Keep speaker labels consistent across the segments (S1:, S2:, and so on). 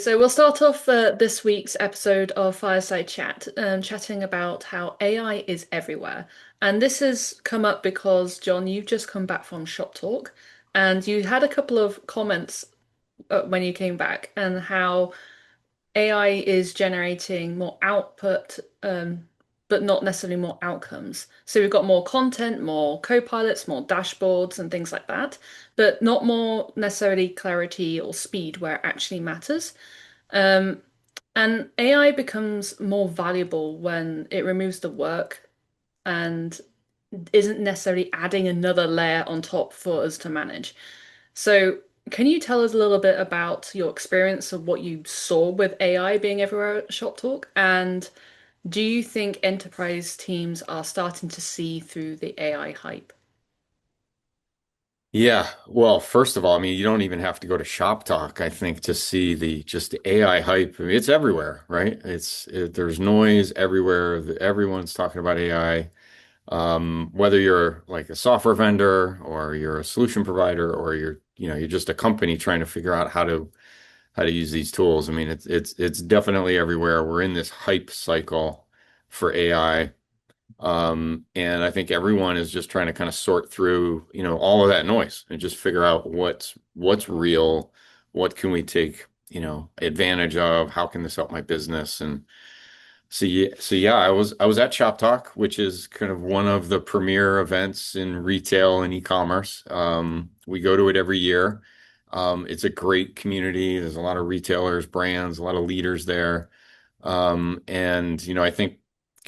S1: So we'll start off this week's episode of Fireside Chat, chatting about how AI is everywhere. And this has come up because, John, you've just come back from Shop Talk, and you had a couple of comments when you came back, and how AI is generating more output, but not necessarily more outcomes. So we've got more content, more co-pilots, more dashboards, and things like that, but not more necessarily clarity or speed where it actually matters. Um, and AI becomes more valuable when it removes the work and isn't necessarily adding another layer on top for us to manage. So, can you tell us a little bit about your experience of what you saw with AI being everywhere at Shop Talk? And do you think enterprise teams are starting to see through the AI hype?
S2: Yeah, well, first of all, I mean, you don't even have to go to Shop Talk, I think, to see the just the AI hype. I mean, it's everywhere, right? There's noise everywhere. Everyone's talking about AI. Whether you're like a software vendor or you're a solution provider or you're just a company trying to figure out how to use these tools. I mean, it's definitely everywhere. We're in this hype cycle for AI. And I think everyone is just trying to kind of sort through, all of that noise and just figure out what's real, what can we take, advantage of, how can this help my business? And so yeah, I was at Shop Talk, which is kind of one of the premier events in retail and e-commerce. We go to it every year. It's a great community. There's a lot of retailers, brands, a lot of leaders there. And I think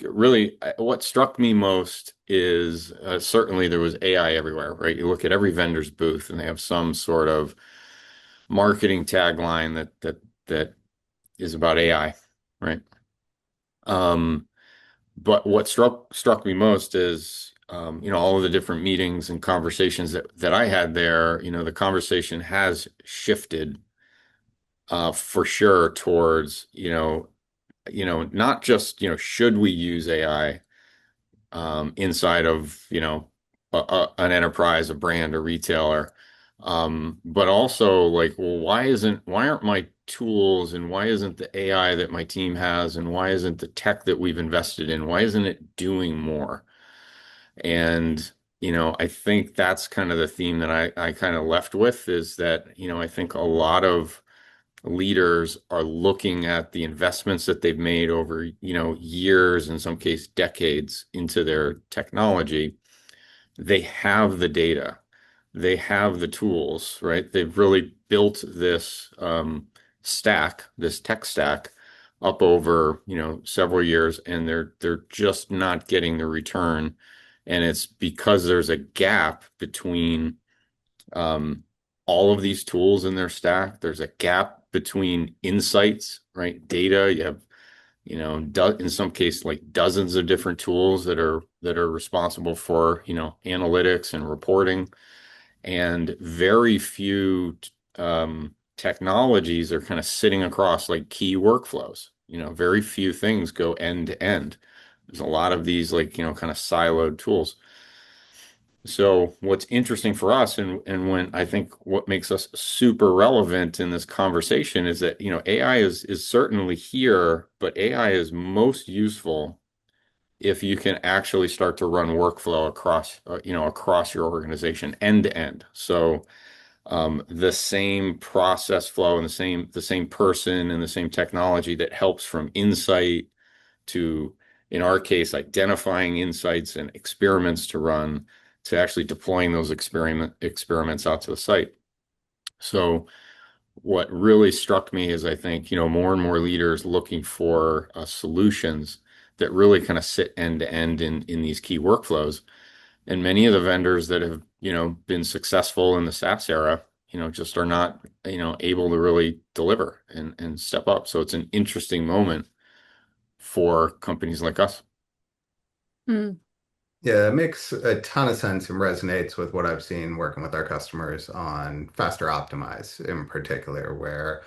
S2: really what struck me most is certainly there was AI everywhere, right? You look at every vendor's booth and they have some sort of marketing tagline that is about AI, right? Um, but what struck me most is all of the different meetings and conversations that I had there. The conversation has shifted for sure towards not just should we use AI inside of an enterprise, a brand, a retailer, but also like, well, why aren't my tools and why isn't the AI that my team has and why isn't the tech that we've invested in, why isn't it doing more? And I think that's kind of the theme that I kind of left with is that I think a lot of leaders are looking at the investments that they've made over, years, in some case decades into their technology. They have the data, they have the tools, right? They've really built this stack, this tech stack up over, several years, and they're just not getting the return. And it's because there's a gap between um, all of these tools in their stack. There's a gap between insights, right? Data. You have, in some cases, like dozens of different tools that are responsible for, analytics and reporting, and very few technologies are kind of sitting across like key workflows. Very few things go end to end. There's a lot of these like, kind of siloed tools. So what's interesting for us and when I think what makes us super relevant in this conversation is that, AI is certainly here, but AI is most useful if you can actually start to run workflow across your organization end to end. So the same process flow and the same person and the same technology that helps from insight to, in our case, identifying insights and experiments to run to actually deploying those experiments out to the site. So what really struck me is I think, more and more leaders looking for solutions that really kind of sit end to end in these key workflows. And many of the vendors that have, been successful in the SaaS era, just are not, able to really deliver and step up. So it's an interesting moment for companies like us.
S1: Mm.
S3: Yeah, it makes a ton of sense and resonates with what I've seen working with our customers on Faster Optimize in particular, where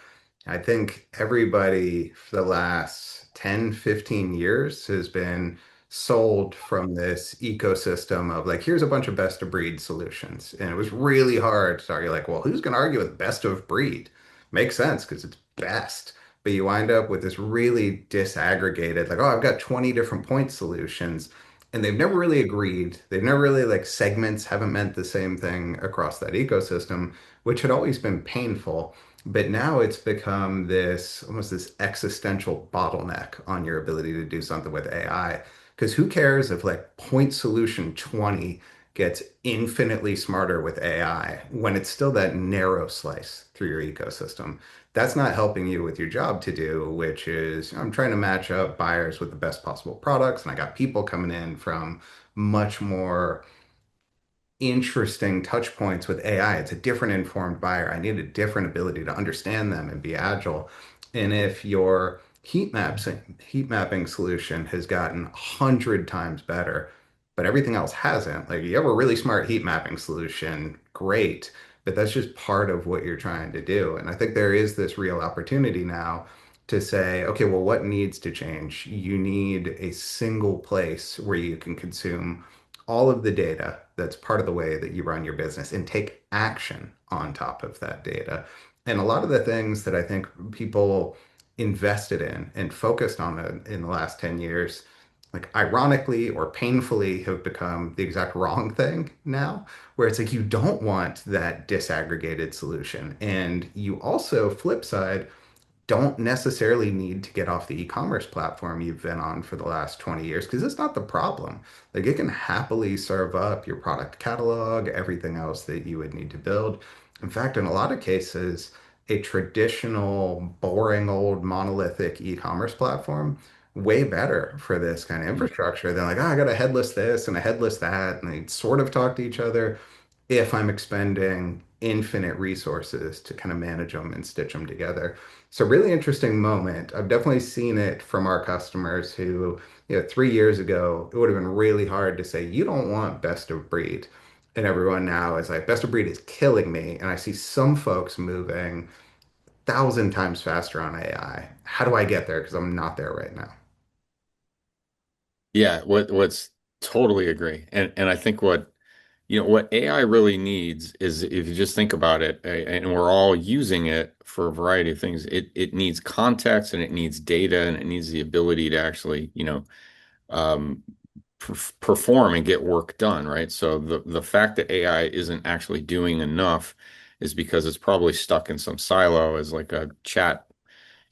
S3: I think everybody for the last 10, 15 years has been sold from this ecosystem of like, here's a bunch of best of breed solutions. And it was really hard to argue like, well, who's going to argue with best of breed? Makes sense because it's best. but you wind up with this really disaggregated, like, oh, I've got 20 different point solutions. And they've never really agreed. They've never really, like, segments haven't meant the same thing across that ecosystem, which had always been painful. But now it's become this almost this existential bottleneck on your ability to do something with AI. Because who cares if like point solution 20 gets infinitely smarter with AI when it's still that narrow slice through your ecosystem? That's not helping you with your job to do, which is I'm trying to match up buyers with the best possible products. And I got people coming in from much more interesting touch points with AI. It's a different informed buyer. I need a different ability to understand them and be agile. And if your heat mapping solution has gotten 100 times better, but everything else hasn't, like you have a really smart heat mapping solution, great, but that's just part of what you're trying to do. And I think there is this real opportunity now to say, okay, well, what needs to change? You need a single place where you can consume all of the data that's part of the way that you run your business and take action on top of that data. And a lot of the things that I think people invested in and focused on in the last 10 years, like ironically or painfully, have become the exact wrong thing now, where it's like you don't want that disaggregated solution. And you also, flip side, don't necessarily need to get off the e-commerce platform you've been on for the last 20 years because it's not the problem. Like it can happily serve up your product catalog, everything else that you would need to build. In fact, in a lot of cases, a traditional, boring old monolithic e-commerce platform, way better for this kind of infrastructure than like, oh, I got a headless this and a headless that, and they sort of talk to each other if I'm expending infinite resources to kind of manage them and stitch them together. So really interesting moment. I've definitely seen it from our customers who, 3 years ago, it would have been really hard to say, you don't want best of breed. And everyone now is like, best of breed is killing me. And I see some folks moving 1,000 times faster on AI. How do I get there? Because I'm not there right now.
S2: Yeah, what's totally agree. And I think what AI really needs is if you just think about it, and we're all using it for a variety of things, it needs context and it needs data and it needs the ability to actually, um, perform and get work done, right? So the fact that AI isn't actually doing enough is because it's probably stuck in some silo as like a chat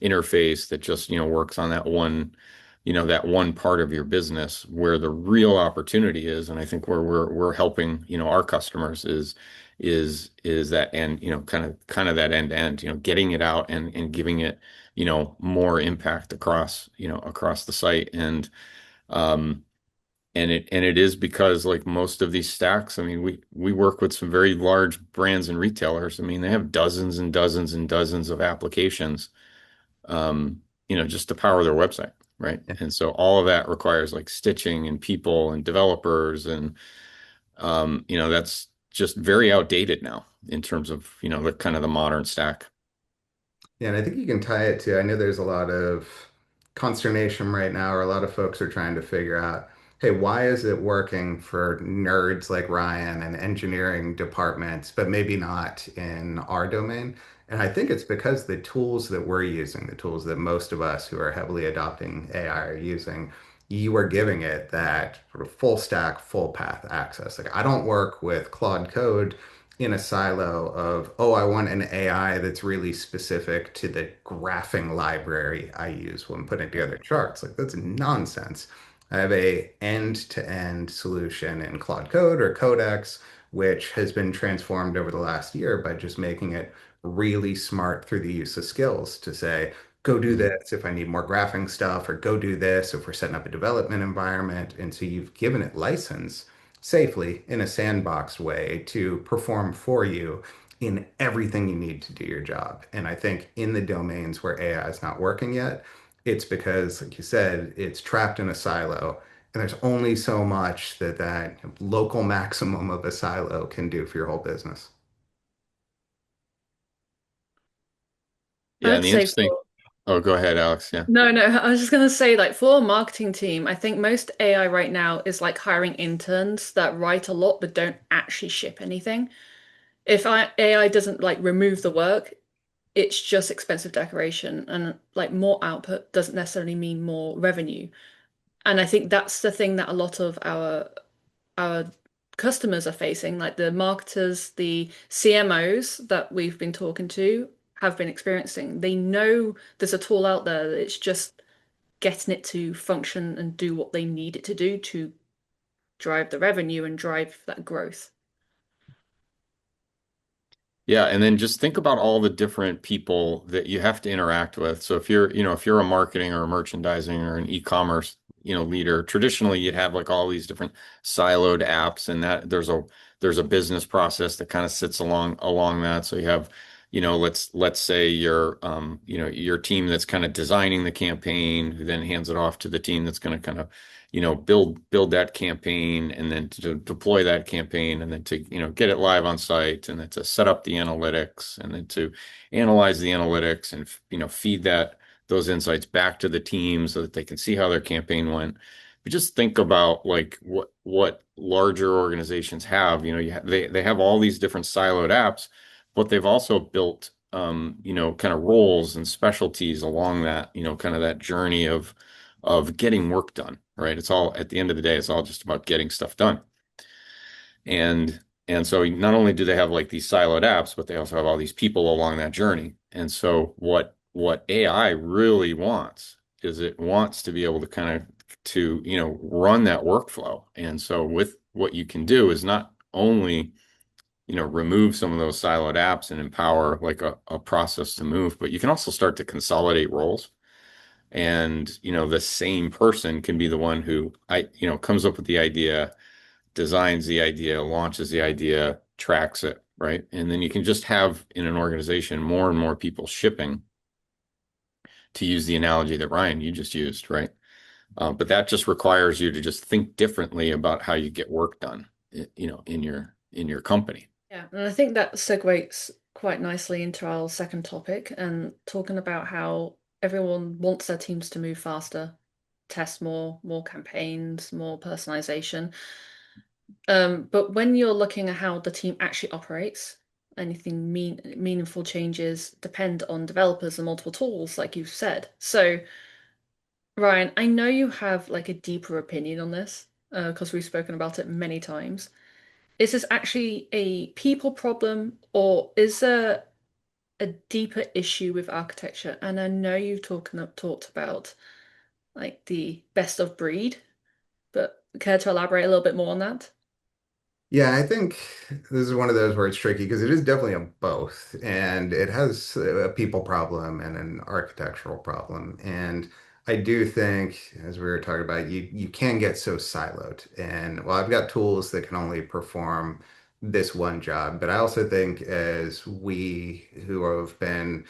S2: interface that just, works on that one part of your business where the real opportunity is. And I think where we're helping, our customers is that end, kind of that end to end, getting it out and giving it, more impact across the site. Um, and it is because like most of these stacks, I mean, we work with some very large brands and retailers. I mean, they have dozens and dozens and dozens of applications, just to power their website, right? And so all of that requires like stitching and people and developers, and that's just very outdated now in terms of, the kind of the modern stack.
S3: Yeah, and I think you can tie it to, I know there's a lot of consternation right now, or a lot of folks are trying to figure out, hey, why is it working for nerds like Ryan and engineering departments, but maybe not in our domain? And I think it's because the tools that we're using, the tools that most of us who are heavily adopting AI are using, you are giving it that sort of full stack, full path access. Like I don't work with Claude Code in a silo of, oh, I want an AI that's really specific to the graphing library I use when putting together charts. Like that's nonsense. I have a end-to-end solution in Claude Code or Codex, which has been transformed over the last year by just making it really smart through the use of skills to say, go do
S2: Mhm.
S3: this if I need more graphing stuff, or go do this if we're setting up a development environment. And so you've given it license safely in a sandbox way to perform for you in everything you need to do your job. And I think in the domains where AI is not working yet, it's because, like you said, it's trapped in a silo. And there's only so much that local maximum of a silo can do for your whole business.
S2: Yeah,
S1: I'd
S2: and the
S1: say
S2: interesting.
S1: for
S2: Oh, go ahead, Alex. Yeah.
S1: no, no, I was just gonna say like for a marketing team, I think most AI right now is like hiring interns that write a lot but don't actually ship anything. If AI doesn't like remove the work, it's just expensive decoration, and like more output doesn't necessarily mean more revenue. And I think that's the thing that a lot of our customers are facing, like the marketers, the CMOs that we've been talking to have been experiencing. They know there's a tool out there that it's just getting it to function and do what they need it to do to drive the revenue and drive that growth.
S2: Yeah, and then just think about all the different people that you have to interact with. So if you're, if you're a marketing or a merchandising or an e-commerce, leader, traditionally you'd have like all these different siloed apps, and that there's a business process that kind of sits along that. So you have, let's say your team that's kind of designing the campaign, who then hands it off to the team that's going to kind of build that campaign, and then to deploy that campaign, and then to, get it live on site, and then to set up the analytics, and then to analyze the analytics and, feed those insights back to the team so that they can see how their campaign went. But just think about like what larger organizations have. They have all these different siloed apps, but they've also built kind of roles and specialties along that, kind of that journey of getting work done, right? It's all, at the end of the day, it's all just about getting stuff done. And so not only do they have like these siloed apps, but they also have all these people along that journey. And so what AI really wants is it wants to be able to kind of run that workflow. And so with what you can do is not only remove some of those siloed apps and empower like a process to move, but you can also start to consolidate roles. And the same person can be the one who comes up with the idea, designs the idea, launches the idea, tracks it, right? And then you can just have in an organization more and more people shipping, to use the analogy that Ryan, you just used, right? But that just requires you to just think differently about how you get work done, in your company.
S1: Yeah, and I think that segues quite nicely into our second topic and talking about how everyone wants their teams to move faster, test more campaigns, more personalization. But when you're looking at how the team actually operates, anything meaningful changes depend on developers and multiple tools, like you've said. So, Ryan, I know you have like a deeper opinion on this, because we've spoken about it many times. Is this actually a people problem, or is there a deeper issue with architecture? And I know you've talked about like the best of breed, but care to elaborate a little bit more on that?
S3: Yeah, I think this is one of those where it's tricky because it is definitely a both, and it has a people problem and an architectural problem. And I do think, as we were talking about, you can get so siloed. And well, I've got tools that can only perform this one job, but I also think as we who have been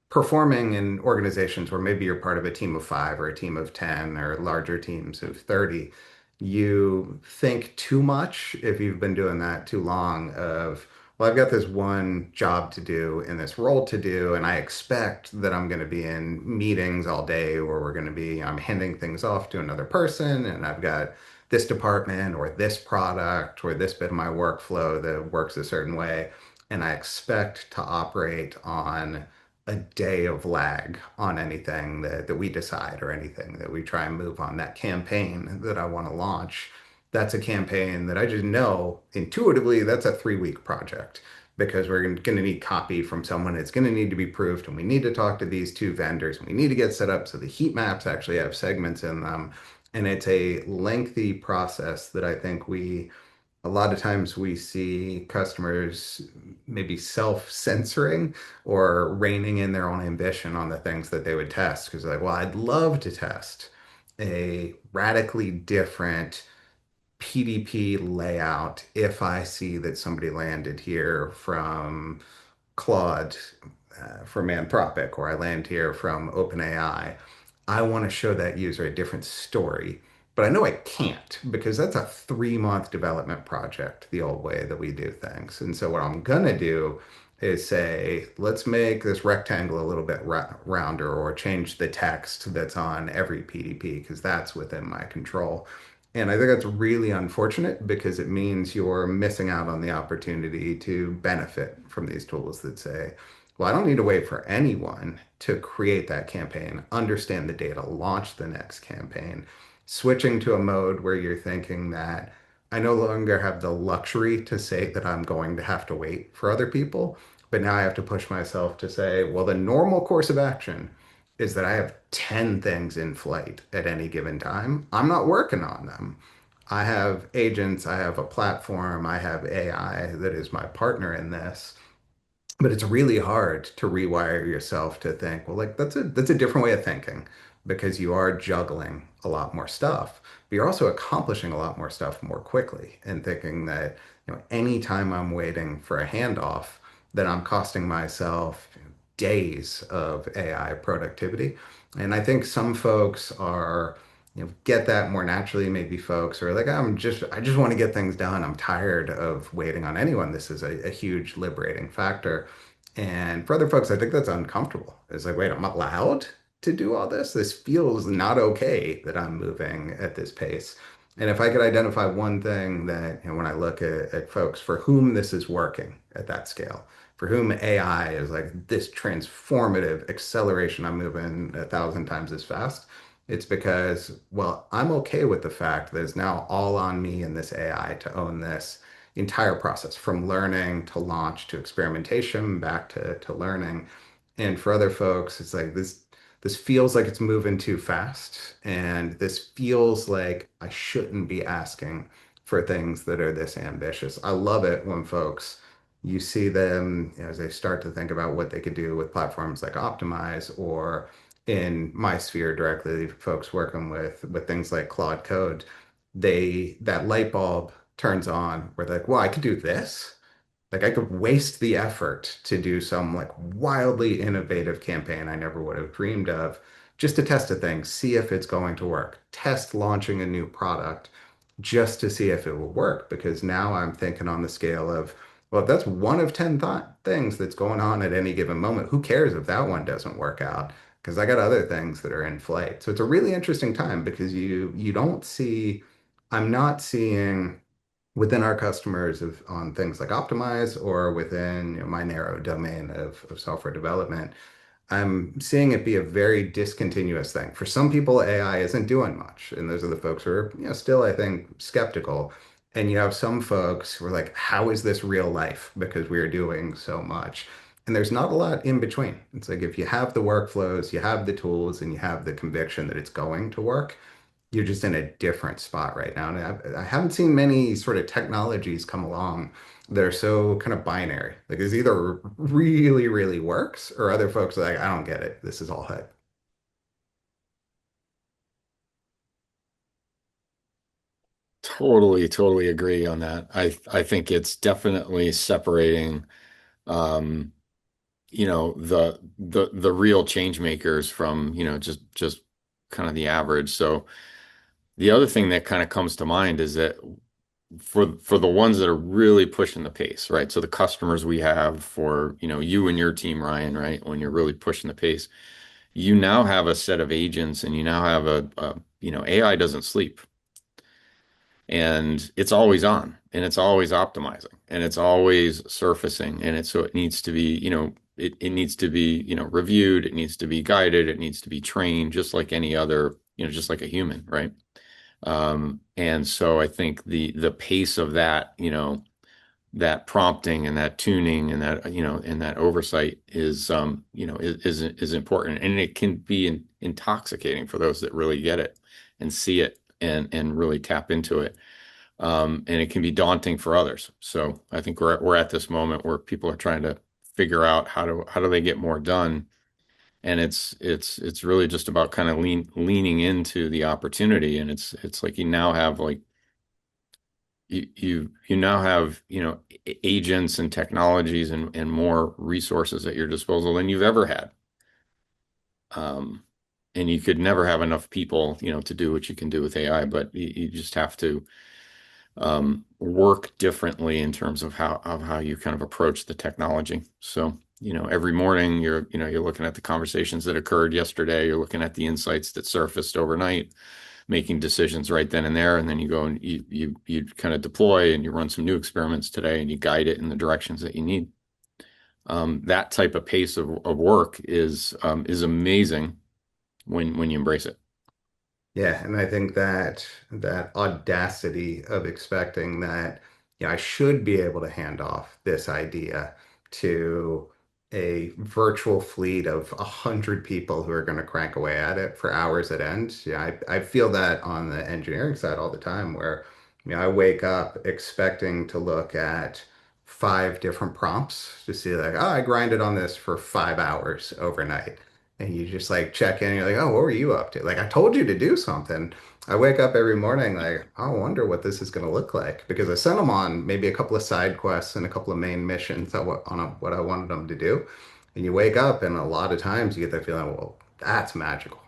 S3: performing in organizations where maybe you're part of a team of five or a team of 10 or larger teams of 30, you think too much if you've been doing that too long of, well, I've got this one job to do and this role to do, and I expect that I'm going to be in meetings all day where we're going to be, I'm handing things off to another person, and I've got this department or this product or this bit of my workflow that works a certain way, and I expect to operate on a day of lag on anything that we decide or anything that we try and move on that campaign that I want to launch. That's a campaign that I just know intuitively that's a 3 week project because we're going to need copy from someone. It's going to need to be proofed, and we need to talk to these two vendors, and we need to get set up so the heat maps actually have segments in them. And it's a lengthy process that I think a lot of times we see customers maybe self-censoring or reining in their own ambition on the things that they would test because they're like, well, I'd love to test a radically different PDP layout if I see that somebody landed here from Claude from Anthropic, or I land here from OpenAI. I want to show that user a different story, but I know I can't because that's a 3 month development project, the old way that we do things. And so what I'm gonna do is say, let's make this rectangle a little bit rounder or change the text that's on every PDP because that's within my control. And I think that's really unfortunate because it means you're missing out on the opportunity to benefit from these tools that say, Well, I don't need to wait for anyone to create that campaign, understand the data, launch the next campaign. Switching to a mode where you're thinking that I no longer have the luxury to say that I'm going to have to wait for other people, but now I have to push myself to say, well, the normal course of action is that I have 10 things in flight at any given time. I'm not working on them. I have agents, I have a platform, I have AI that is my partner in this. But it's really hard to rewire yourself to think, well, like that's a different way of thinking because you are juggling a lot more stuff, but you're also accomplishing a lot more stuff more quickly and thinking that, anytime I'm waiting for a handoff, that I'm costing myself days of AI productivity. And I think some folks are, get that more naturally. Maybe folks are like, I just want to get things done. I'm tired of waiting on anyone. This is a huge liberating factor. And for other folks, I think that's uncomfortable. It's like, wait, I'm allowed to do all this? This feels not okay that I'm moving at this pace. And if I could identify one thing that, when I look at folks for whom this is working at that scale, for whom AI is like this transformative acceleration, I'm moving 1,000 times as fast. It's because, well, I'm okay with the fact that it's now all on me and this AI to own this entire process from learning to launch to experimentation back to learning. And for other folks, it's like this feels like it's moving too fast. And this feels like I shouldn't be asking for things that are this ambitious. I love it when folks you see them, as they start to think about what they could do with platforms like Optimize or in my sphere directly, folks working with things like Claude Code, that light bulb turns on where they're like, well, I could do this. Like I could waste the effort to do some like wildly innovative campaign I never would have dreamed of just to test a thing, see if it's going to work, test launching a new product just to see if it will work. Because now I'm thinking on the scale of, well, if that's one of 10 things that's going on at any given moment, who cares if that one doesn't work out? Because I got other things that are in flight. So it's a really interesting time because you don't see, I'm not seeing within our customers on things like Optimize or within my narrow domain of software development, I'm seeing it be a very discontinuous thing. For some people, AI isn't doing much, and those are the folks who are, still, I think, skeptical. And you have some folks who are like, "How is this real life?" Because we are doing so much, and there's not a lot in between. It's like if you have the workflows, you have the tools, and you have the conviction that it's going to work, you're just in a different spot right now. And I haven't seen many sort of technologies come along that are so kind of binary. Like it's either really, really works or other folks are like, I don't get it. This is all hype.
S2: Totally, totally agree on that. I think it's definitely separating um, the real change makers from, just kind of the average. So the other thing that kind of comes to mind is that for the ones that are really pushing the pace, right? So the customers we have for, you and your team, Ryan, right? When you're really pushing the pace, you now have a set of agents and you now have AI doesn't sleep and it's always on and it's always optimizing and it's always surfacing and so it needs to be, it needs to be, reviewed, it needs to be guided, it needs to be trained just like any other, just like a human, right? And so I think the pace of that, that prompting and that tuning and that, and that oversight is, is important. And it can be intoxicating for those that really get it and see it and really tap into it. And it can be daunting for others. So I think we're at this moment where people are trying to figure out how do they get more done. And it's really just about kind of leaning into the opportunity. And it's like you now have like you now have, agents and technologies and more resources at your disposal than you've ever had. Um, and you could never have enough people, to do what you can do with AI, but you just have to work differently in terms of how you kind of approach the technology. So, every morning you're looking at the conversations that occurred yesterday, you're looking at the insights that surfaced overnight, making decisions right then and there, and then you go and you kind of deploy and you run some new experiments today and you guide it in the directions that you need. That type of pace of work is amazing when you embrace it.
S3: Yeah, and I think that that audacity of expecting that, I should be able to hand off this idea to a virtual fleet of 100 people who are going to crank away at it for hours at end. Yeah, I feel that on the engineering side all the time, where I wake up expecting to look at 5 different prompts to see like, oh, I grinded on this for 5 hours overnight. And you just like check in, and you're like, oh, what were you up to? Like, I told you to do something. I wake up every morning like, I wonder what this is going to look like because I sent them on maybe a couple of side quests and a couple of main missions what I wanted them to do. And you wake up, and a lot of times you get that feeling, well, that's magical.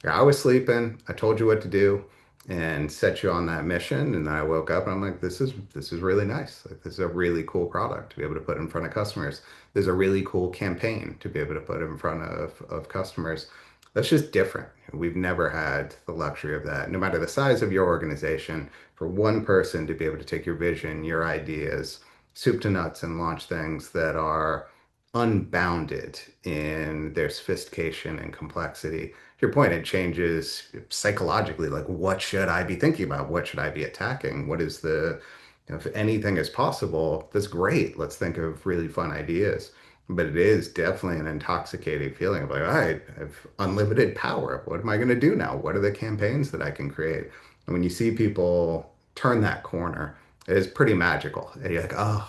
S3: I was sleeping. I told you what to do and set you on that mission. And then I woke up and I'm like, this is really nice. Like, this is a really cool product to be able to put in front of customers. There's a really cool campaign to be able to put in front of customers. That's just different. We've never had the luxury of that. No matter the size of your organization, for one person to be able to take your vision, your ideas, soup to nuts, and launch things that are unbounded in their sophistication and complexity. To your point, it changes psychologically. Like, what should I be thinking about? What should I be attacking? What is if anything is possible, that's great. Let's think of really fun ideas. But it is definitely an intoxicating feeling of like, all right, I have unlimited power. What am I going to do now? What are the campaigns that I can create? And when you see people turn that corner, it is pretty magical. And you're like, oh,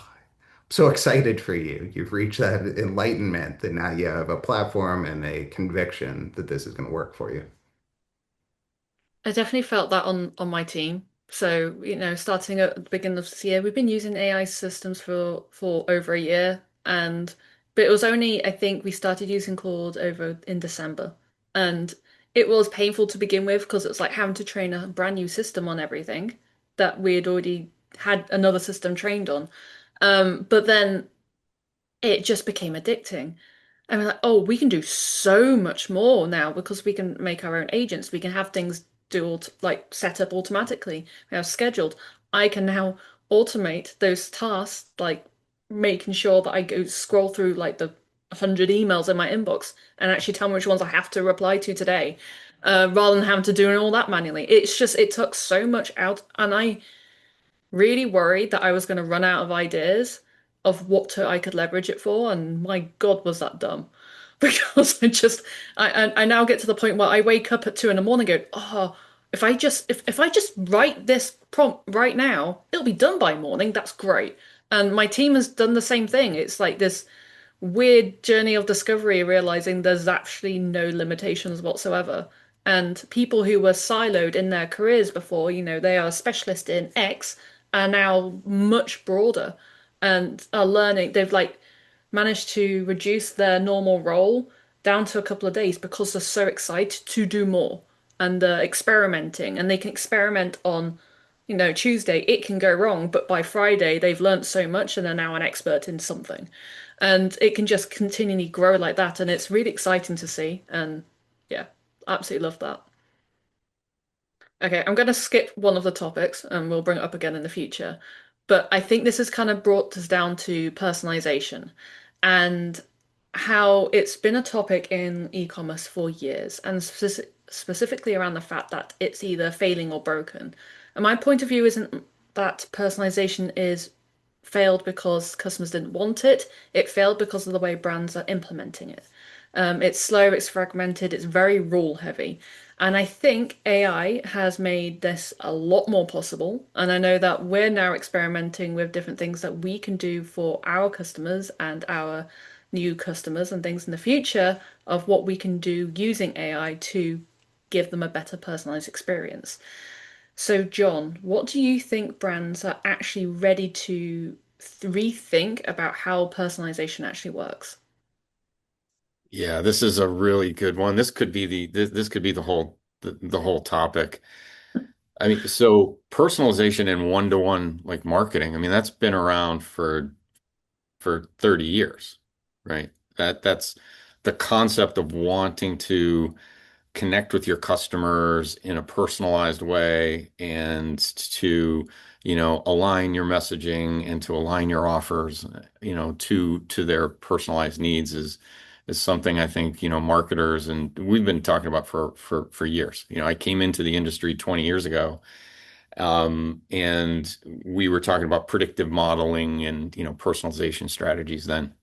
S3: so excited for you. You've reached that enlightenment that now you have a platform and a conviction that this is going to work for you.
S1: I definitely felt that on my team. So, starting at the beginning of this year, we've been using AI systems for over a year, and but it was only I think we started using Claude over in December, and it was painful to begin with because it's like having to train a brand new system on everything that we had already had another system trained on. But then it just became addicting. And we're like, oh, we can do so much more now because we can make our own agents. We can have things like set up automatically. We have scheduled. I can now automate those tasks, like making sure that I go scroll through like the 100 emails in my inbox and actually tell me which ones I have to reply to today, rather than having to do all that manually. It's just, it took so much out, and I really worried that I was going to run out of ideas of I could leverage it for, and my God, was that dumb. Because I now get to the point where I wake up at 2 in the morning and go, oh, if I just write this prompt right now, it'll be done by morning. That's great. And my team has done the same thing. It's like this weird journey of discovery, realizing there's actually no limitations whatsoever. And people who were siloed in their careers before, they are a specialist in X, are now much broader and are learning. They've like managed to reduce their normal role down to a couple of days because they're so excited to do more and experimenting. And they can experiment on, Tuesday, it can go wrong, but by Friday, they've learned so much and they're now an expert in something. And it can just continually grow like that. And it's really exciting to see. And yeah, absolutely love that. Okay, I'm going to skip one of the topics and we'll bring it up again in the future. But I think this has kind of brought us down to personalization and how it's been a topic in e-commerce for years, and specifically around the fact that it's either failing or broken. And my point of view isn't that personalization is failed because customers didn't want it. It failed because of the way brands are implementing it. It's slow, it's fragmented, it's very rule heavy. And I think AI has made this a lot more possible. And I know that we're now experimenting with different things that we can do for our customers and our new customers and things in the future of what we can do using AI to give them a better personalized experience. So, John, what do you think brands are actually ready to rethink about how personalization actually works?
S2: Yeah, this is a really good one. This could be the whole topic. I mean, so personalization and one-to-one like marketing, I mean, that's been around for 30 years, right? That's the concept of wanting to connect with your customers in a personalized way and to align your messaging and to align your offers, to their personalized needs is something I think, marketers and we've been talking about for years. I came into the industry 20 years ago, and we were talking about predictive modeling and, personalization strategies then.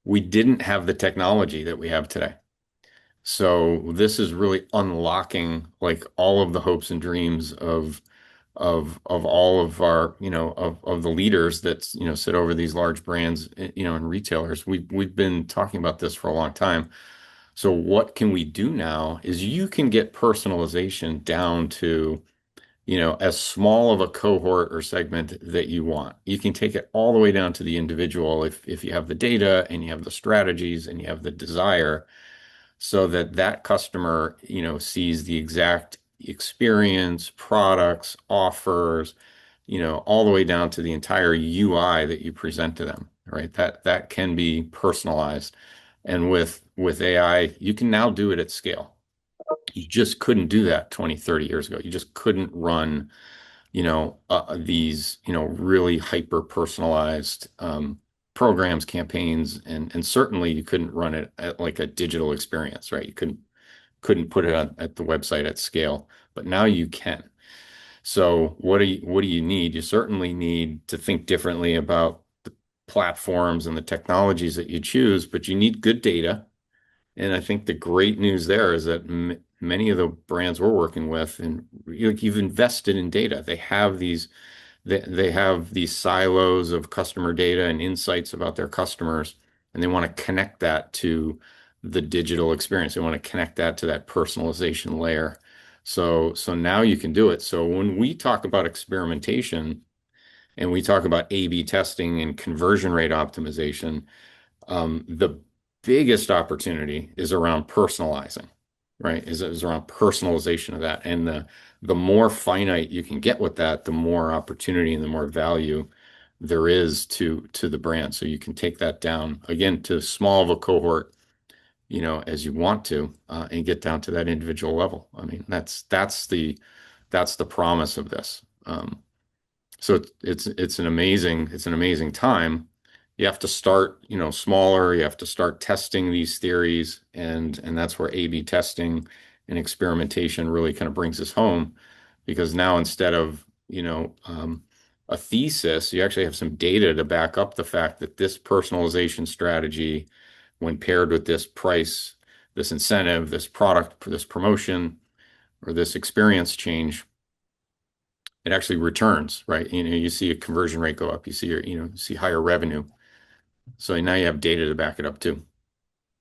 S2: We didn't have the technology that we have today. So this is really unlocking like all of the hopes and dreams of all of our, of the leaders that, sit over these large brands, and retailers. We've been talking about this for a long time. So what can we do now is you can get personalization down to, as small of a cohort or segment that you want. You can take it all the way down to the individual if you have the data and you have the strategies and you have the desire so that that customer, sees the exact experience, products, offers, all the way down to the entire UI that you present to them, right? That can be personalized. And with AI, you can now do it at scale. You just couldn't do that 20, 30 years ago. You just couldn't run, these, really hyper personalized programs, campaigns, and certainly you couldn't run it at like a digital experience, right? You couldn't put it on at the website at scale, but now you can. So what do you need? You certainly need to think differently about the platforms and the technologies that you choose, but you need good data. And I think the great news there is that m many of the brands we're working with, and you've invested in data. They have these silos of customer data and insights about their customers, and they want to connect that to the digital experience. They want to connect that to that personalization layer. So now you can do it. So when we talk about experimentation and we talk about A/B testing and conversion rate optimization, the biggest opportunity is around personalizing, right? Is around personalization of that. And the more finite you can get with that, the more opportunity and the more value there is to the brand. So you can take that down again to as small of a cohort, as you want to, and get down to that individual level. I mean, that's the promise of this. So it's an amazing time. You have to start, smaller. You have to start testing these theories, and that's where A/B testing and experimentation really kind of brings us home, because now instead of, a thesis, you actually have some data to back up the fact that this personalization strategy, when paired with this price, this incentive, this product, this promotion, or this experience change, it actually returns, right? You see a conversion rate go up, you see higher revenue. So now you have data to back it up too.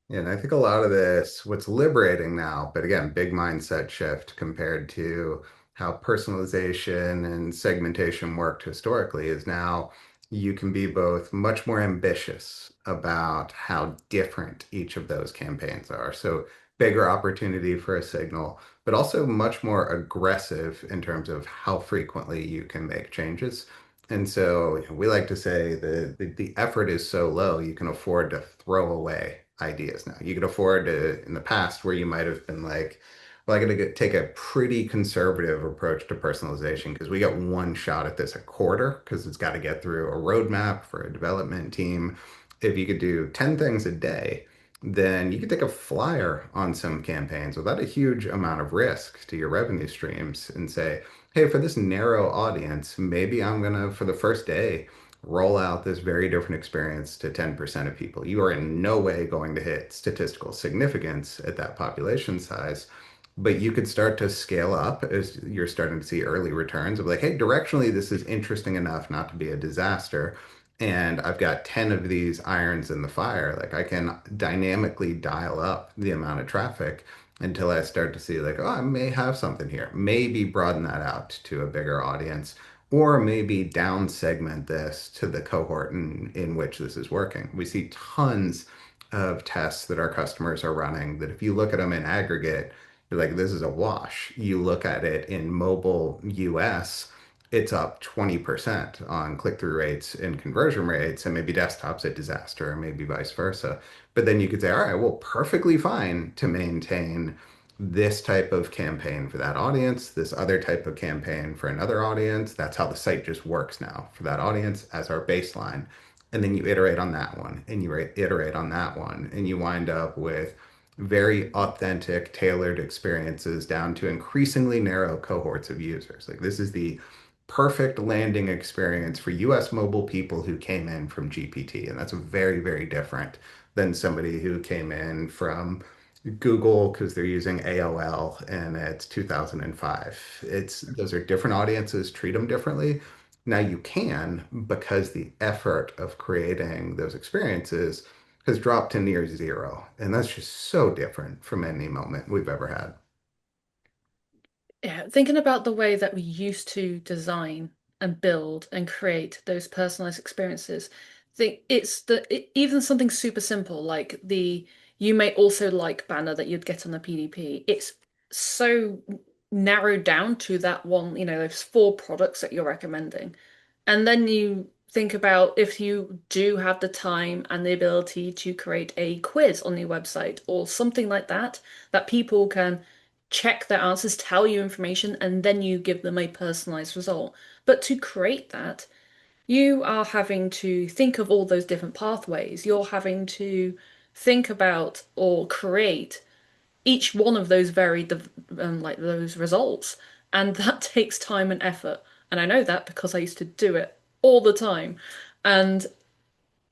S3: Yeah, and I think a lot of this, what's liberating now, but again, big mindset shift compared to how personalization and segmentation worked historically, is now you can be both much more ambitious about how different each of those campaigns are. So bigger opportunity for a signal, but also much more aggressive in terms of how frequently you can make changes. And so we like to say the effort is so low, you can afford to throw away ideas now. You could afford to, in the past, where you might have been like, well, I got to take a pretty conservative approach to personalization because we got one shot at this a quarter because it's got to get through a roadmap for a development team. If you could do 10 things a day, then you could take a flyer on some campaigns without a huge amount of risk to your revenue streams and say, hey, for this narrow audience, maybe I'm gonna, for the first day, roll out this very different experience to 10% of people. You are in no way going to hit statistical significance at that population size, but you could start to scale up as you're starting to see early returns of like, hey, directionally, this is interesting enough not to be a disaster. And I've got 10 of these irons in the fire. Like I can dynamically dial up the amount of traffic until I start to see like, oh, I may have something here. Maybe broaden that out to a bigger audience, or maybe down segment this to the cohort in which this is working. We see tons of tests that our customers are running that if you look at them in aggregate, you're like, this is a wash. You look at it in mobile US, it's up 20% on click-through rates and conversion rates, and maybe desktop's a disaster, or maybe vice versa. But then you could say, all right, well, perfectly fine to maintain this type of campaign for that audience, this other type of campaign for another audience. That's how the site just works now for that audience as our baseline. And then you iterate on that one and you iterate on that one, and you wind up with very authentic, tailored experiences down to increasingly narrow cohorts of users. Like this is the perfect landing experience for US mobile people who came in from GPT. And that's very, very different than somebody who came in from Google because they're using AOL and it's 2005. It's those are different audiences, treat them differently. Now you can because the effort of creating those experiences has dropped to near zero. And that's just so different from any moment we've ever had.
S1: Yeah, thinking about the way that we used to design and build and create those personalized experiences, think it's even something super simple like the you may also like banner that you'd get on the PDP. It's so narrowed down to that one, those four products that you're recommending. And then you think about if you do have the time and the ability to create a quiz on your website or something like that, that people can check their answers, tell you information, and then you give them a personalized result. But to create that, you are having to think of all those different pathways. You're having to think about or create each one of those like those results, and that takes time and effort. And I know that because I used to do it all the time. And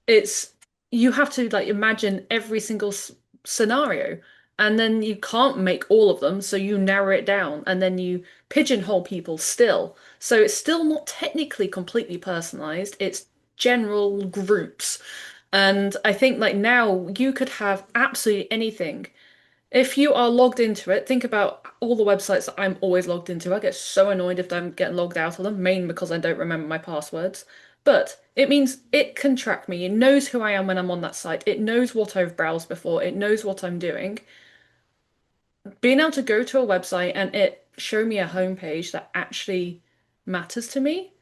S1: it's you have to like imagine every single scenario, and then you can't make all of them, so you narrow it down, and then you pigeonhole people still. So it's still not technically completely personalized. It's general groups. And I think like now you could have absolutely anything if you are logged into it. Think about all the websites that I'm always logged into. I get so annoyed if I'm getting logged out of them, mainly because I don't remember my passwords. But it means it can track me. It knows who I am when I'm on that site. It knows what I've browsed before. It knows what I'm doing. Being able to go to a website and it show me a homepage that actually matters to me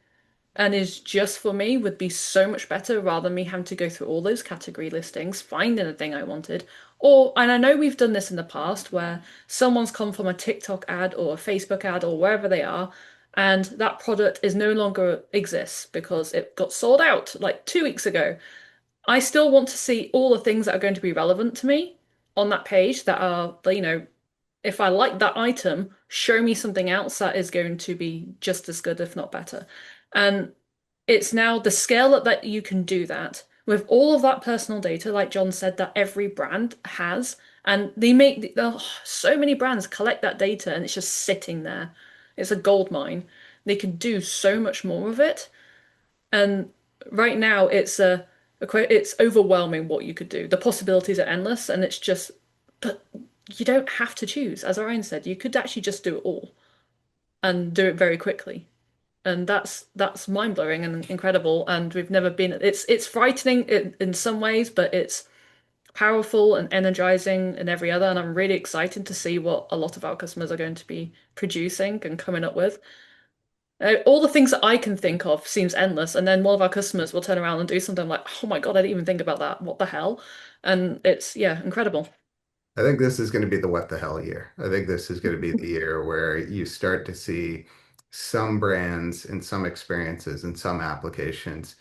S1: and is just for me would be so much better rather than me having to go through all those category listings, finding the thing I wanted. And I know we've done this in the past where someone's come from a TikTok ad or a Facebook ad or wherever they are, and that product is no longer exists because it got sold out like 2 weeks ago. I still want to see all the things that are going to be relevant to me on that page that are, if I like that item, show me something else that is going to be just as good, if not better. And it's now the scale that you can do that with all of that personal data, like John said, that every brand has. And so many brands collect that data and it's just sitting there. It's a gold mine. They can do so much more of it. And right now it's overwhelming what you could do. The possibilities are endless and but you don't have to choose. As Ryan said, you could actually just do it all and do it very quickly. And that's mind-blowing and incredible. And we've never been it's frightening in some ways, but it's powerful and energizing in every other. And I'm really excited to see what a lot of our customers are going to be producing and coming up with. All the things that I can think of seems endless, and then one of our customers will turn around and do something like, "Oh my God, I didn't even think about that. What the hell?" And it's yeah, incredible.
S3: I think this is going to be the what the hell year. I think this is going to be the year where you start to see some brands and some experiences and some applications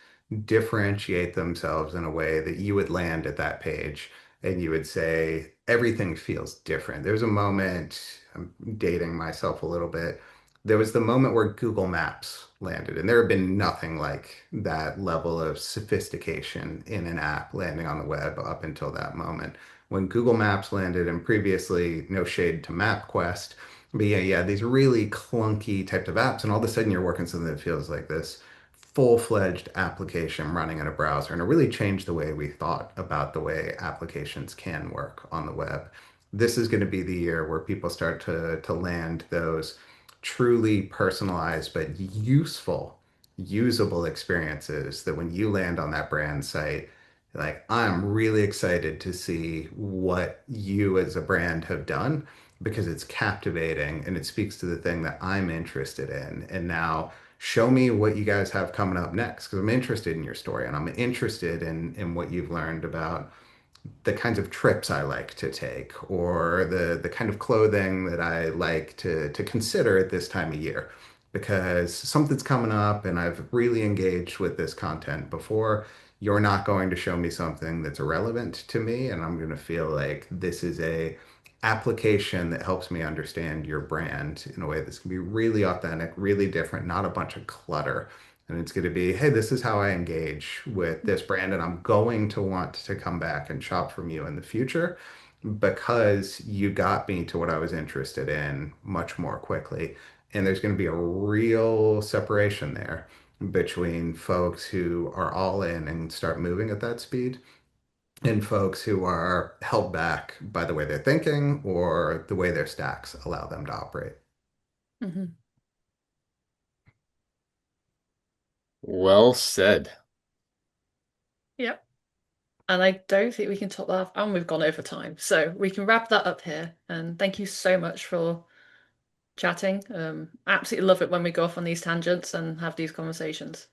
S3: differentiate themselves in a way that you would land at that page and you would say, everything feels different. There's a moment, I'm dating myself a little bit. There was the moment where Google Maps landed, and there had been nothing like that level of sophistication in an app landing on the web up until that moment when Google Maps landed, and previously, no shade to MapQuest, but yeah, these really clunky types of apps, and all of a sudden you're working something that feels like this full-fledged application running in a browser, and it really changed the way we thought about the way applications can work on the web. This is going to be the year where people start to land those truly personalized but useful, usable experiences that when you land on that brand site, like, I'm really excited to see what you as a brand have done because it's captivating and it speaks to the thing that I'm interested in. And now show me what you guys have coming up next because I'm interested in your story and I'm interested in what you've learned about the kinds of trips I like to take or the kind of clothing that I like to consider at this time of year. Because something's coming up and I've really engaged with this content before, you're not going to show me something that's irrelevant to me, and I'm going to feel like this is a application that helps me understand your brand in a way that's going to be really authentic, really different, not a bunch of clutter. And it's going to be, hey, this is how I engage with this brand, and I'm going to want to come back and shop from you in the future because you got me to what I was interested in much more quickly. And there's going to be a real separation there between folks who are all in and start moving at that speed and folks who are held back by the way they're thinking or the way their stacks allow them to operate.
S1: Hmm.
S2: Well said.
S1: Yep. And I don't think we can top that. And we've gone over time. So we can wrap that up here. And thank you so much for chatting. Absolutely love it when we go off on these tangents and have these conversations.